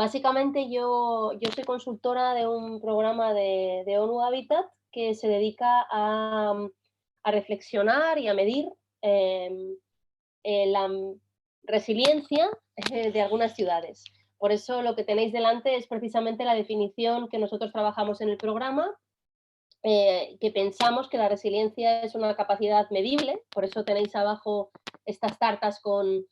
Básicamente yo soy consultora de un programa de ONU Habitat que se dedica a reflexionar y a medir la resiliencia de algunas ciudades. Por eso lo que tenéis delante es precisamente la definición que nosotros trabajamos en el programa, que pensamos que la resiliencia es una capacidad medible, por eso tenéis abajo estas tartas con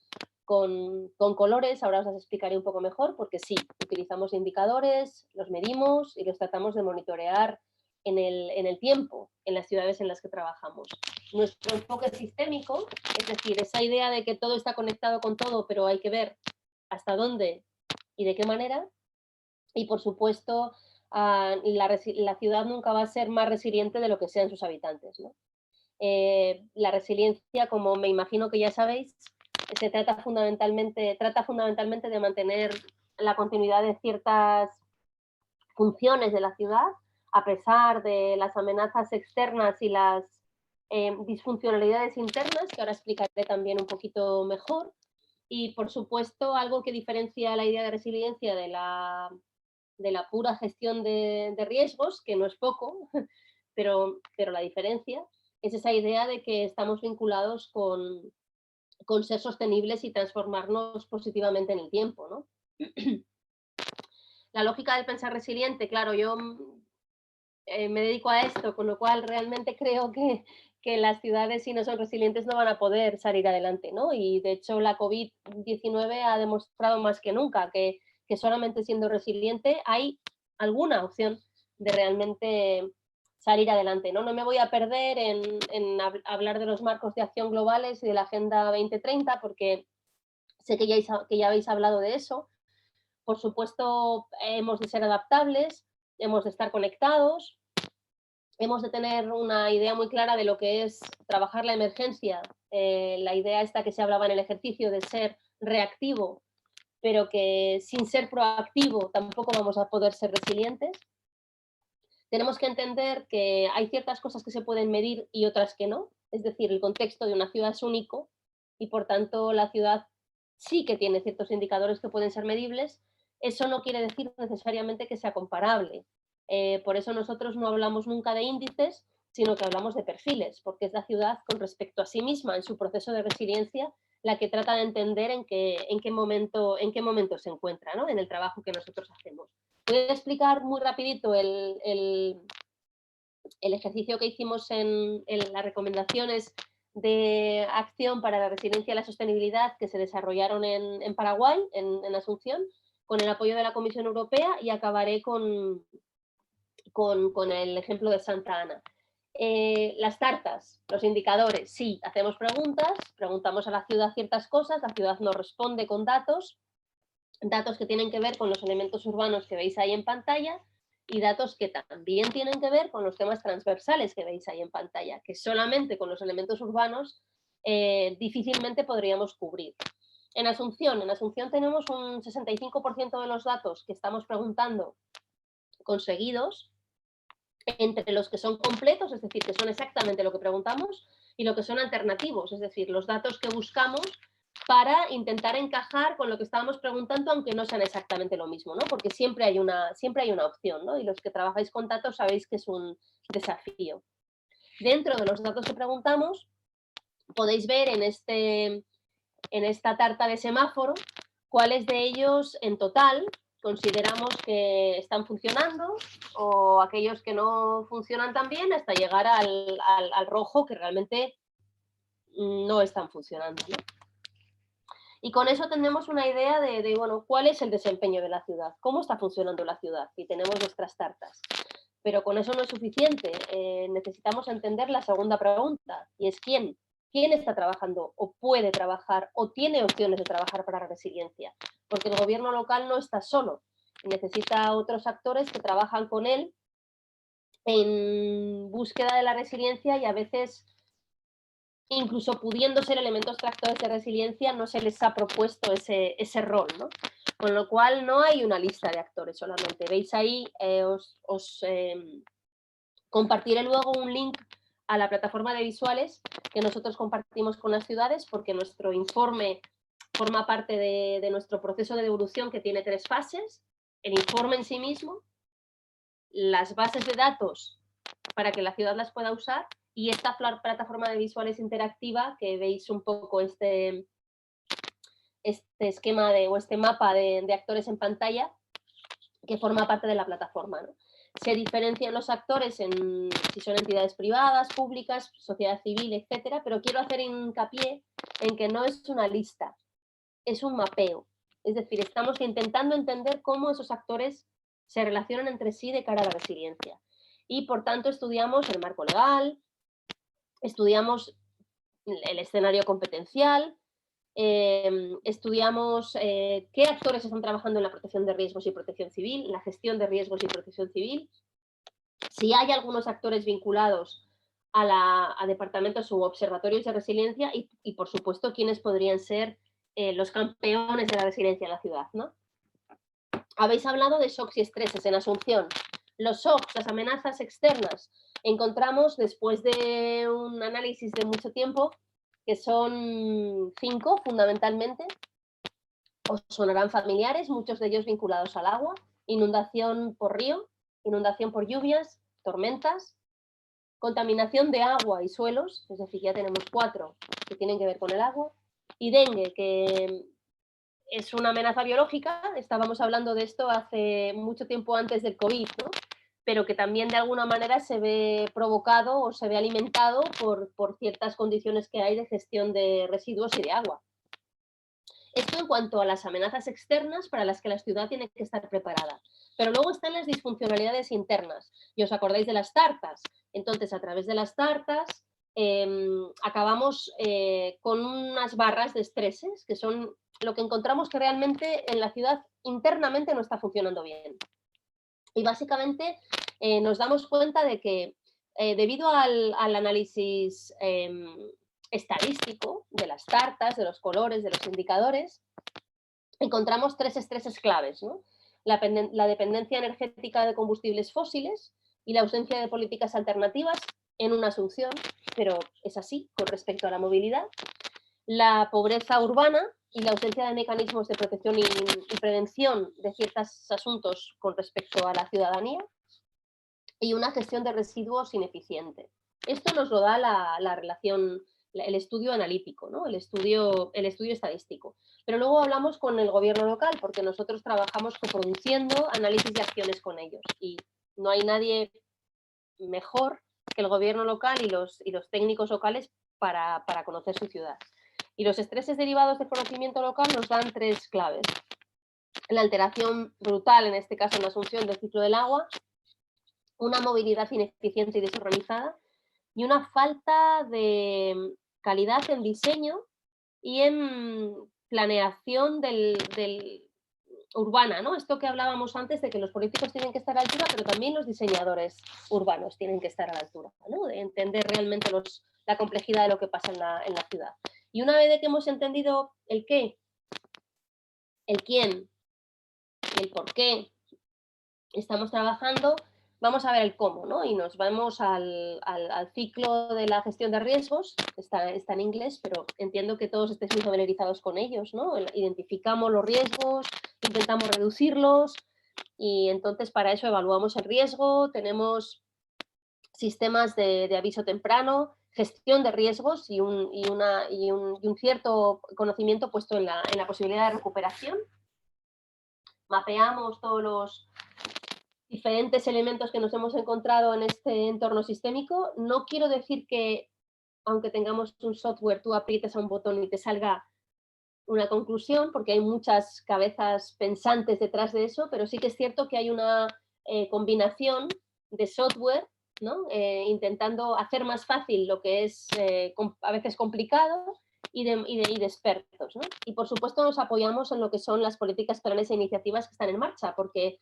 colores, ahora os las explicaré un poco mejor, porque sí, utilizamos indicadores, los medimos y los tratamos de monitorear en el tiempo, en las ciudades en las que trabajamos. Nuestro enfoque sistémico, es decir, esa idea de que todo está conectado con todo, pero hay que ver hasta dónde y de qué manera, y por supuesto, la ciudad nunca va a ser más resiliente de lo que sean sus habitantes, ¿no? La resiliencia, como me imagino que ya sabéis, trata fundamentalmente de mantener la continuidad de ciertas funciones de la ciudad, a pesar de las amenazas externas y las disfuncionalidades internas, que ahora explicaré también un poquito mejor. Y, por supuesto, algo que diferencia la idea de resiliencia de la pura gestión de riesgos, que no es poco, pero la diferencia es esa idea de que estamos vinculados con ser sostenibles y transformarnos positivamente en el tiempo, ¿no? La lógica del pensar resiliente, claro, yo me dedico a esto, con lo cual realmente creo que las ciudades, si no son resilientes, no van a poder salir adelante, ¿no? Y de hecho la COVID-19 ha demostrado más que nunca que solamente siendo resiliente hay alguna opción de realmente salir adelante, ¿no? No me voy a perder en hablar de los marcos de acción globales y de la Agenda 2030, porque sé que ya habéis hablado de eso. Por supuesto, hemos de ser adaptables, hemos de estar conectados, hemos de tener una idea muy clara de lo que es trabajar la emergencia, la idea esta que se hablaba en el ejercicio de ser reactivo, pero que sin ser proactivo tampoco vamos a poder ser resilientes. Tenemos que entender que hay ciertas cosas que se pueden medir y otras que no, es decir, el contexto de una ciudad es único y por tanto la ciudad sí que tiene ciertos indicadores que pueden ser medibles. Eso no quiere decir necesariamente que sea comparable. Por eso nosotros no hablamos nunca de índices, sino que hablamos de perfiles, porque es la ciudad con respecto a sí misma en su proceso de resiliencia la que trata de entender en qué momento se encuentra, ¿no? En el trabajo que nosotros hacemos. Voy a explicar muy rapidito el ejercicio que hicimos en las recomendaciones de acción para la resiliencia y la sostenibilidad que se desarrollaron en Paraguay, en Asunción, con el apoyo de la Comisión Europea, y acabaré con el ejemplo de Santa Ana. Las tartas, los indicadores, sí, hacemos preguntas, preguntamos a la ciudad ciertas cosas, la ciudad nos responde con datos que tienen que ver con los elementos urbanos que veis ahí en pantalla y datos que también tienen que ver con los temas transversales que veis ahí en pantalla, que solamente con los elementos urbanos difícilmente podríamos cubrir. En Asunción tenemos un 65% de los datos que estamos preguntando conseguidos, entre los que son completos, es decir, que son exactamente lo que preguntamos, y lo que son alternativos, es decir, los datos que buscamos para intentar encajar con lo que estábamos preguntando, aunque no sean exactamente lo mismo, ¿no? Porque siempre hay una opción, ¿no? Y los que trabajáis con datos sabéis que es un desafío. Dentro de los datos que preguntamos, podéis ver en esta tarta de semáforo cuáles de ellos en total consideramos que están funcionando, o aquellos que no funcionan tan bien, hasta llegar al rojo, que realmente no están funcionando, ¿no? Y con eso tenemos una idea bueno, cuál es el desempeño de la ciudad, cómo está funcionando la ciudad, y tenemos nuestras tartas. Pero con eso no es suficiente, necesitamos entender la segunda pregunta, y es ¿quién? ¿Quién está trabajando o puede trabajar o tiene opciones de trabajar para la resiliencia? Porque el gobierno local no está solo, necesita otros actores que trabajan con él en búsqueda de la resiliencia, y a veces, incluso pudiendo ser elementos tractores de resiliencia, no se les ha propuesto ese rol, ¿no? Con lo cual no hay una lista de actores solamente. Veis ahí, compartiré luego un link a la plataforma de visuales que nosotros compartimos con las ciudades, porque nuestro informe forma parte de nuestro proceso de devolución, que tiene 3 fases: el informe en sí mismo, las bases de datos para que la ciudad las pueda usar, y esta plataforma de visuales interactiva, que veis un poco este esquema o este mapa de actores en pantalla, que forma parte de la plataforma, ¿no? Se diferencian los actores en si son entidades privadas, públicas, sociedad civil, etcétera, pero quiero hacer hincapié en que no es una lista, es un mapeo. Es decir, estamos intentando entender cómo esos actores se relacionan entre sí de cara a la resiliencia. Y, por tanto, estudiamos el marco legal, estudiamos el escenario competencial, estudiamos qué actores están trabajando en la protección de riesgos y protección civil, la gestión de riesgos y protección civil, si hay algunos actores vinculados a departamentos u observatorios de resiliencia y, por supuesto, quiénes podrían ser los campeones de la resiliencia en la ciudad, ¿no? Habéis hablado de shocks y estreses en Asunción. Los shocks, las amenazas externas, encontramos, después de un análisis de mucho tiempo, que son 5 fundamentalmente. Os sonarán familiares, muchos de ellos vinculados al agua: inundación por río, inundación por lluvias, tormentas, contaminación de agua y suelos, es decir, ya tenemos 4 que tienen que ver con el agua, y dengue, que es una amenaza biológica. Estábamos hablando de esto hace mucho tiempo antes del COVID, ¿no? Pero que también de alguna manera se ve provocado o se ve alimentado por ciertas condiciones que hay de gestión de residuos y de agua. Esto en cuanto a las amenazas externas para las que la ciudad tiene que estar preparada. Pero luego están las disfuncionalidades internas. Y os acordáis de las tartas. Entonces, a través de las tartas acabamos con unas barras de estreses, que son lo que encontramos que realmente en la ciudad internamente no está funcionando bien. Y básicamente nos damos cuenta de que debido al análisis estadístico de las tartas, de los colores, de los indicadores, encontramos 3 estreses claves, ¿no? La dependencia energética de combustibles fósiles y la ausencia de políticas alternativas, en una asunción, pero es así con respecto a la movilidad. La pobreza urbana y la ausencia de mecanismos de protección y prevención de ciertos asuntos con respecto a la ciudadanía, y una gestión de residuos ineficiente. Esto nos lo da la relación, el estudio analítico, ¿no? el estudio estadístico. Pero luego hablamos con el gobierno local, porque nosotros trabajamos coproduciendo análisis de acciones con ellos, y no hay nadie mejor que el gobierno local y los técnicos locales para conocer su ciudad. Y los estreses derivados del conocimiento local nos dan 3 claves: la alteración brutal, en este caso en la Asunción, del ciclo del agua, una movilidad ineficiente y desorganizada, y una falta de calidad en diseño y en planeación urbana, ¿no? Esto que hablábamos antes de que los políticos tienen que estar a la altura, pero también los diseñadores urbanos tienen que estar a la altura, ¿no? De entender realmente la complejidad de lo que pasa en la ciudad. Y una vez que hemos entendido el qué, el quién y el por qué estamos trabajando, vamos a ver el cómo, ¿no? Y nos vamos al ciclo de la gestión de riesgos. Está en inglés, pero entiendo que todos estéis muy familiarizados con ellos, ¿no? Identificamos los riesgos, intentamos reducirlos, y entonces para eso evaluamos el riesgo, tenemos sistemas de aviso temprano, gestión de riesgos y un cierto conocimiento puesto en la posibilidad de recuperación. Mapeamos todos los diferentes elementos que nos hemos encontrado en este entorno sistémico. No quiero decir que, aunque tengamos un software, tú aprietes a un botón y te salga una conclusión, porque hay muchas cabezas pensantes detrás de eso, pero sí que es cierto que hay una combinación de software, ¿no? Intentando hacer más fácil lo que es a veces complicado, y de expertos, ¿no? Y, por supuesto, nos apoyamos en lo que son las políticas, planes e iniciativas que están en marcha, porque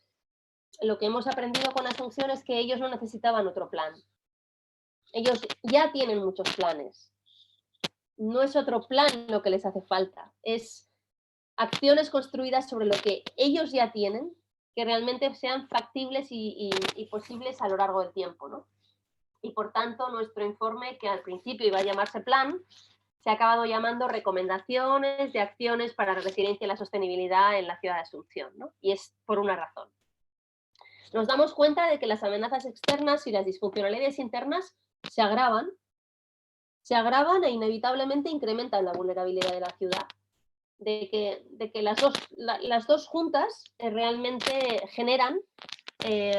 lo que hemos aprendido con Asunción es que ellos no necesitaban otro plan. Ellos ya tienen muchos planes. No es otro plan lo que les hace falta, es acciones construidas sobre lo que ellos ya tienen, que realmente sean factibles y posibles a lo largo del tiempo, ¿no? Y, por tanto, nuestro informe, que al principio iba a llamarse plan, se ha acabado llamando recomendaciones de acciones para la resiliencia y la sostenibilidad en la ciudad de Asunción, ¿no? Y es por una razón. Nos damos cuenta de que las amenazas externas y las disfuncionalidades internas se agravan e inevitablemente incrementan la vulnerabilidad de la ciudad. De que las dos juntas realmente generan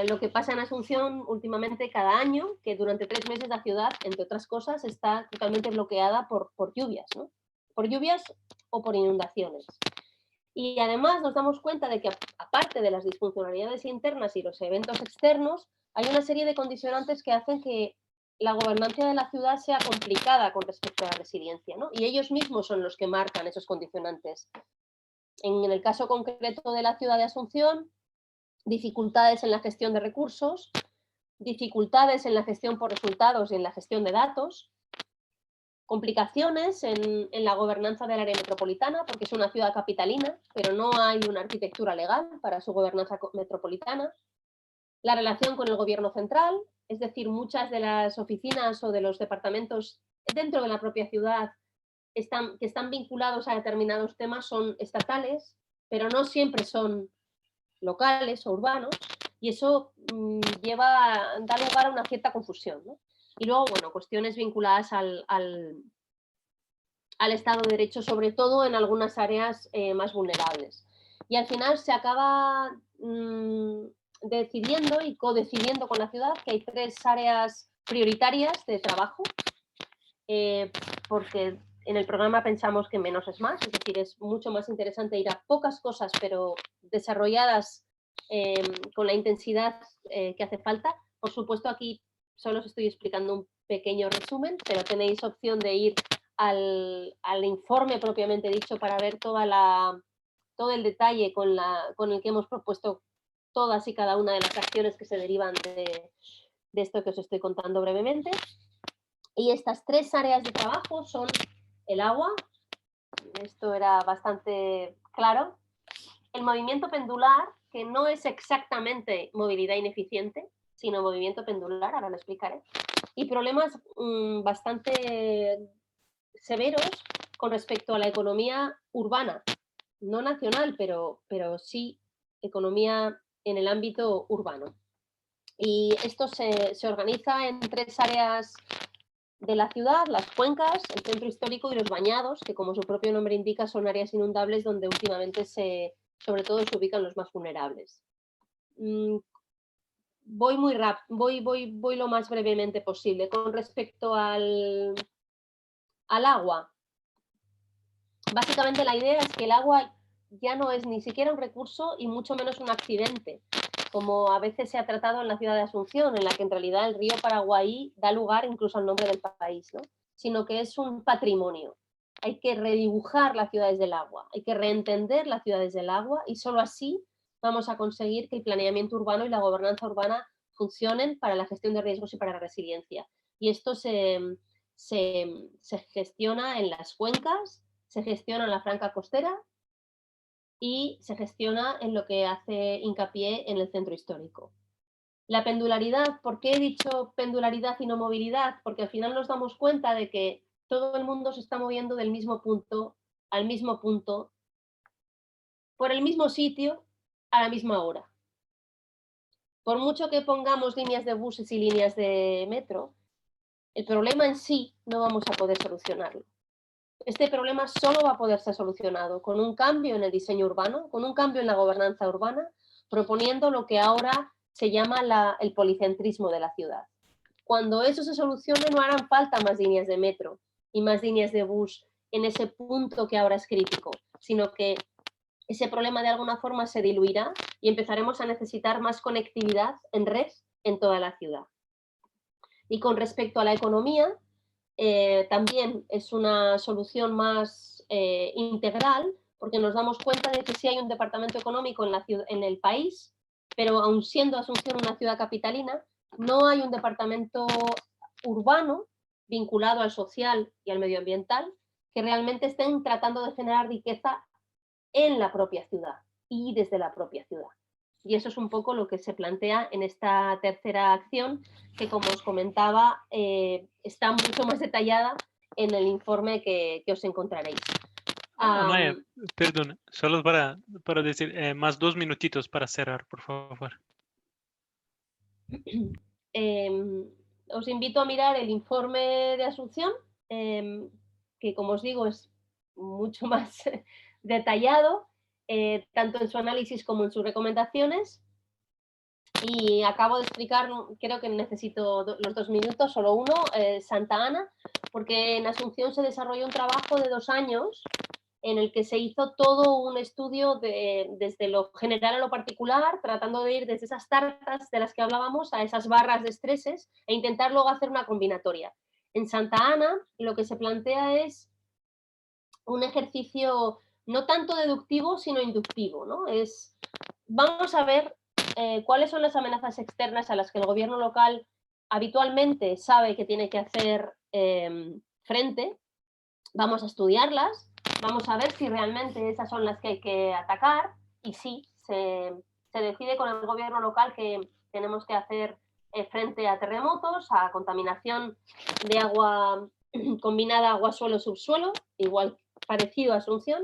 lo que pasa en Asunción últimamente cada año, que durante 3 meses la ciudad, entre otras cosas, está totalmente bloqueada por lluvias, ¿no? Por lluvias o por inundaciones. Y además nos damos cuenta de que, aparte de las disfuncionalidades internas y los eventos externos, hay una serie de condicionantes que hacen que la gobernanza de la ciudad sea complicada con respecto a la resiliencia, ¿no? Y ellos mismos son los que marcan esos condicionantes. En el caso concreto de la ciudad de Asunción, dificultades en la gestión de recursos, dificultades en la gestión por resultados y en la gestión de datos, complicaciones en la gobernanza del área metropolitana, porque es una ciudad capitalina, pero no hay una arquitectura legal para su gobernanza metropolitana, la relación con el gobierno central, es decir, muchas de las oficinas o de los departamentos dentro de la propia ciudad que están vinculados a determinados temas son estatales, pero no siempre son locales o urbanos, y eso da lugar a una cierta confusión, ¿no? Y luego, bueno, cuestiones vinculadas al Estado de Derecho, sobre todo en algunas áreas más vulnerables. Y al final se acaba decidiendo y codecidiendo con la ciudad que hay 3 áreas prioritarias de trabajo, porque en el programa pensamos que menos es más, es decir, es mucho más interesante ir a pocas cosas, pero desarrolladas con la intensidad que hace falta. Por supuesto, aquí solo os estoy explicando un pequeño resumen, pero tenéis opción de ir al informe propiamente dicho para ver todo el detalle con el que hemos propuesto todas y cada una de las acciones que se derivan de esto que os estoy contando brevemente. Y estas 3 áreas de trabajo son el agua, esto era bastante claro, el movimiento pendular, que no es exactamente movilidad ineficiente, sino movimiento pendular, ahora lo explicaré, y problemas bastante severos con respecto a la economía urbana, no nacional, pero sí economía en el ámbito urbano. Y esto se organiza en 3 áreas de la ciudad: las cuencas, el centro histórico y los bañados, que como su propio nombre indica son áreas inundables donde últimamente sobre todo se ubican los más vulnerables. Voy muy rápido, voy lo más brevemente posible. Con respecto al agua, básicamente la idea es que el agua ya no es ni siquiera un recurso y mucho menos un accidente, como a veces se ha tratado en la ciudad de Asunción, en la que en realidad el río Paraguay da lugar incluso al nombre del país, ¿no? Sino que es un patrimonio. Hay que redibujar las ciudades del agua, hay que reentender las ciudades del agua, y solo así vamos a conseguir que el planeamiento urbano y la gobernanza urbana funcionen para la gestión de riesgos y para la resiliencia. Y esto se gestiona en las cuencas, se gestiona en la franja costera y se gestiona en lo que hace hincapié en el centro histórico. La pendularidad, ¿por qué he dicho pendularidad y no movilidad? Porque al final nos damos cuenta de que todo el mundo se está moviendo del mismo punto al mismo punto, por el mismo sitio, a la misma hora. Por mucho que pongamos líneas de buses y líneas de metro, el problema en sí no vamos a poder solucionarlo. Este problema solo va a poder ser solucionado con un cambio en el diseño urbano, con un cambio en la gobernanza urbana, proponiendo lo que ahora se llama el policentrismo de la ciudad. Cuando eso se solucione, no harán falta más líneas de metro y más líneas de bus en ese punto que ahora es crítico, sino que ese problema de alguna forma se diluirá y empezaremos a necesitar más conectividad en red en toda la ciudad. Y con respecto a la economía, también es una solución más integral, porque nos damos cuenta de que sí hay un departamento económico en el país, pero aun siendo Asunción una ciudad capitalina, no hay un departamento urbano vinculado al social y al medioambiental que realmente estén tratando de generar riqueza en la propia ciudad y desde la propia ciudad. Y eso es un poco lo que se plantea en esta tercera acción, que como os comentaba, está mucho más detallada en el informe que os encontraréis. Amaya, perdón, solo para decir, más 2 minutitos para cerrar, por favor. Os invito a mirar el informe de Asunción, que como os digo es mucho más detallado, tanto en su análisis como en sus recomendaciones. Y acabo de explicar, creo que necesito los 2 minutos, solo uno, Santa Ana, porque en Asunción se desarrolló un trabajo de 2 años en el que se hizo todo un estudio desde lo general a lo particular, tratando de ir desde esas tartas de las que hablábamos a esas barras de estreses e intentar luego hacer una combinatoria. En Santa Ana lo que se plantea es un ejercicio no tanto deductivo, sino inductivo, ¿no? Vamos a ver cuáles son las amenazas externas a las que el gobierno local habitualmente sabe que tiene que hacer frente. Vamos a estudiarlas, vamos a ver si realmente esas son las que hay que atacar y sí, se decide con el gobierno local que tenemos que hacer frente a terremotos, a contaminación de agua combinada agua-suelo-subsuelo, igual parecido a Asunción.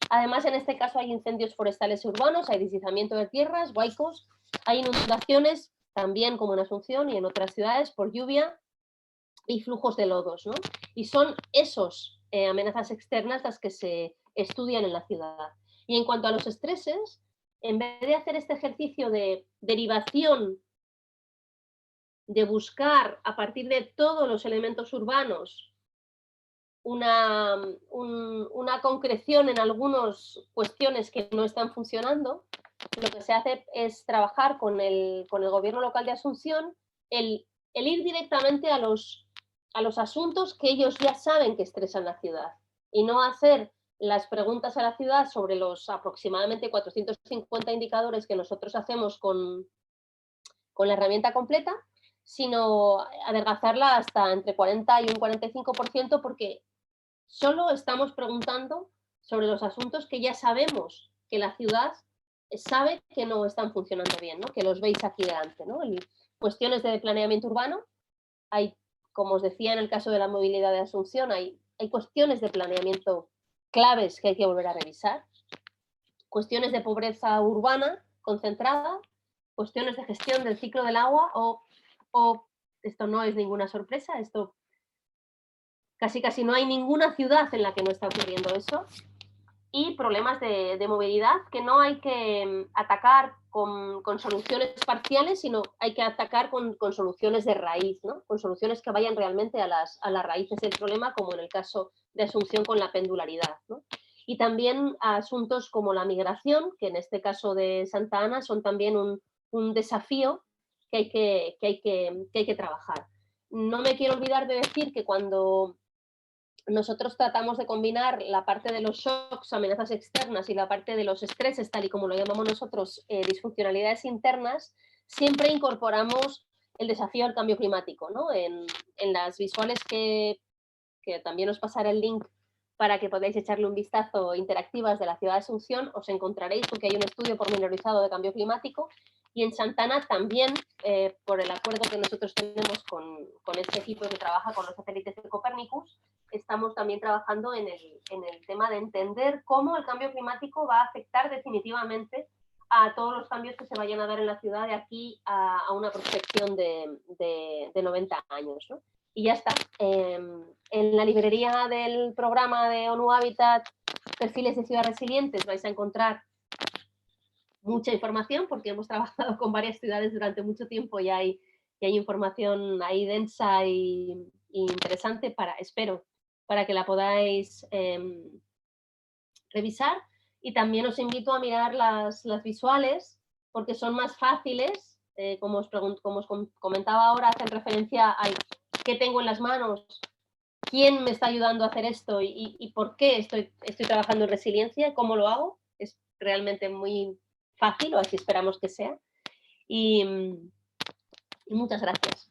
Además, en este caso hay incendios forestales urbanos, hay deslizamiento de tierras, huaicos, hay inundaciones también como en Asunción y en otras ciudades por lluvia y flujos de lodos, ¿no? Y son esos amenazas externas las que se estudian en la ciudad. Y en cuanto a los estreses, en vez de hacer este ejercicio de derivación, de buscar a partir de todos los elementos urbanos una concreción en algunas cuestiones que no están funcionando, lo que se hace es trabajar con el gobierno local de Asunción, el ir directamente a los asuntos que ellos ya saben que estresan la ciudad y no hacer las preguntas a la ciudad sobre los aproximadamente 450 indicadores que nosotros hacemos con la herramienta completa, sino adelgazarla hasta entre 40 y un 45%, porque solo estamos preguntando sobre los asuntos que ya sabemos que la ciudad sabe que no están funcionando bien, ¿no? Que los veis aquí delante, ¿no? Cuestiones de planeamiento urbano, hay, como os decía en el caso de la movilidad de Asunción, hay cuestiones de planeamiento claves que hay que volver a revisar, cuestiones de pobreza urbana concentrada, cuestiones de gestión del ciclo del agua o esto no es ninguna sorpresa, esto casi no hay ninguna ciudad en la que no está ocurriendo eso, y problemas de movilidad que no hay que atacar con soluciones parciales, sino hay que atacar con soluciones de raíz, ¿no? Con soluciones que vayan realmente a las raíces del problema, como en el caso de Asunción con la pendularidad, ¿no? Y también a asuntos como la migración, que en este caso de Santa Ana son también un desafío que hay que trabajar. No me quiero olvidar de decir que cuando nosotros tratamos de combinar la parte de los shocks, amenazas externas, y la parte de los estreses, tal y como lo llamamos nosotros, disfuncionalidades internas, siempre incorporamos el desafío al cambio climático, ¿no? En las visuales que también os pasaré el link para que podáis echarle un vistazo, interactivas de la ciudad de Asunción, os encontraréis porque hay un estudio pormenorizado de cambio climático, y en Santana también, por el acuerdo que nosotros tenemos con este equipo que trabaja con los satélites de Copernicus, estamos también trabajando en el tema de entender cómo el cambio climático va a afectar definitivamente a todos los cambios que se vayan a dar en la ciudad de aquí a una prospección de 90 años, ¿no? Y ya está. En la librería del programa de ONU Habitat, Perfiles de Ciudad Resilientes, vais a encontrar mucha información porque hemos trabajado con varias ciudades durante mucho tiempo y hay información ahí densa y interesante espero, para que la podáis revisar. Y también os invito a mirar las visuales porque son más fáciles, como os comentaba ahora, hacen referencia a qué tengo en las manos, quién me está ayudando a hacer esto y por qué estoy trabajando en resiliencia, cómo lo hago. Es realmente muy fácil, o así esperamos que sea. Y muchas gracias.